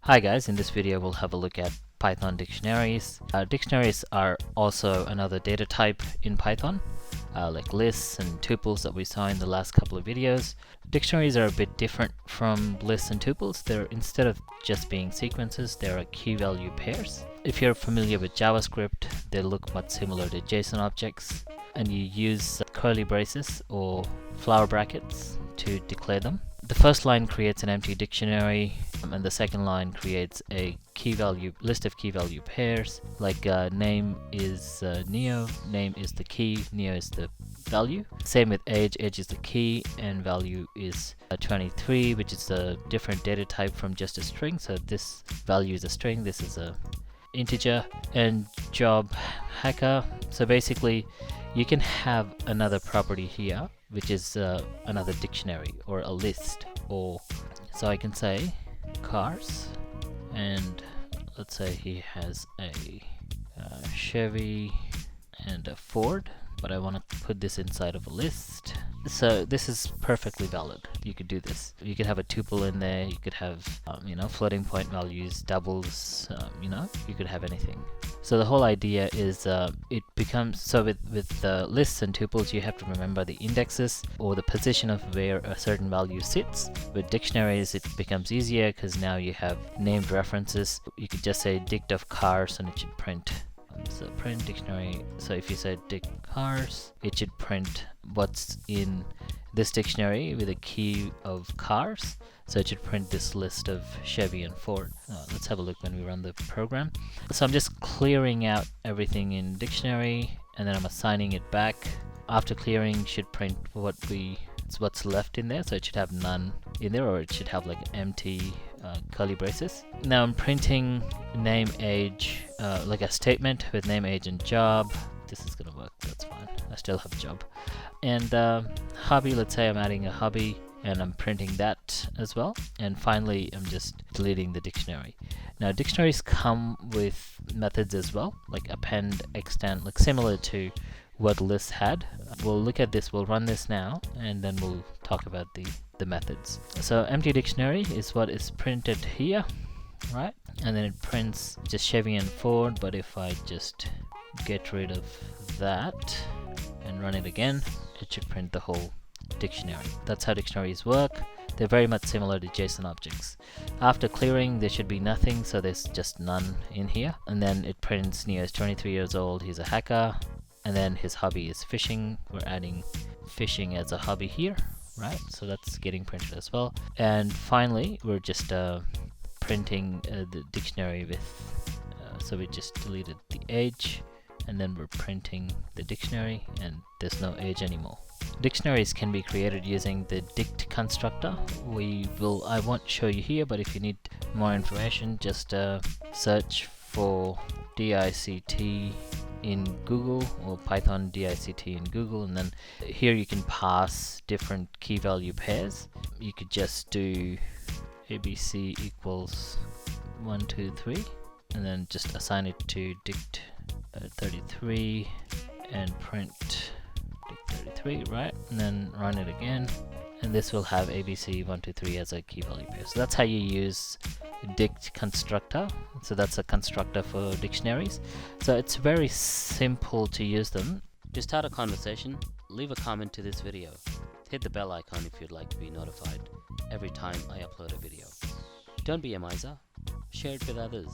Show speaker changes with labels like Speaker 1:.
Speaker 1: Hi guys, in this video we'll have a look at Python dictionaries. Dictionaries are also another data type in Python, like lists and tuples that we saw in the last couple of videos. Dictionaries are a bit different from lists and tuples. They're, instead of just being sequences, they're key value pairs. If you're familiar with JavaScript, they look much similar to JSON objects, and you use curly braces or flower brackets to declare them. The first line creates an empty dictionary, and the second line creates a list of key value pairs. Like name is neo, name is the key, neo is the value. Same with age, age is the key, and value is 23, which is a different data type from just a string. So this value is a string, this is a integer. And job hacker, so basically you can have another property here, which is another dictionary or a list. Or so I can say cars, and let's say he has a Chevy and a Ford, but I want to put this inside of a list. So this is perfectly valid. You could do this. You could have a tuple in there. You could have floating point values, doubles. You could have anything. So the whole idea is it becomes so with lists and tuples, you have to remember the indexes or the position of where a certain value sits. With dictionaries, it becomes easier because now you have named references. You could just say dict of cars and it should print. So print dictionary. So if you say dict cars, it should print what's in this dictionary with a key of cars. So it should print this list of Chevy and Ford. Let's have a look when we run the program. So I'm just clearing out everything in dictionary, and then I'm assigning it back. After clearing, should print what's left in there. So it should have none in there, or it should have like empty curly braces. Now I'm printing name, age, like a statement with name, age, and job. This is gonna work, that's fine. I still have job. And hobby, let's say I'm adding a hobby, and I'm printing that as well. And finally, I'm just deleting the dictionary. Now dictionaries come with methods as well, like append, extend, like similar to what lists had. We'll look at this, we'll run this now, and then we'll talk about the methods. So empty dictionary is what is printed here, right? And then it prints just Chevy and Ford, but if I just get rid of that and run it again, it should print the whole dictionary. That's how dictionaries work. They're very much similar to JSON objects. After clearing, there should be nothing, so there's just none in here. And then it prints Neo is 23 years old, he's a hacker, and then his hobby is fishing. We're adding fishing as a hobby here, right? So that's getting printed as well. And finally, we're just printing the dictionary with, so we just deleted the age, and then we're printing the dictionary, and there's no age anymore. Dictionaries can be created using the dict constructor. I won't show you here, but if you need more information, just search for DICT in Google, or Python DICT in Google, and then here you can pass different key value pairs. You could just do ABC equals 1, 2, 3, and then just assign it to dict 33 and print dict 33, right? And then run it again, and this will have ABC 1, 2, 3 as a key value pair. So that's how you use dict constructor. So that's a constructor for dictionaries. So it's very simple to use them. To start a conversation, leave a comment to this video. Hit the bell icon if you'd like to be notified every time I upload a video. Don't be a miser, share it with others.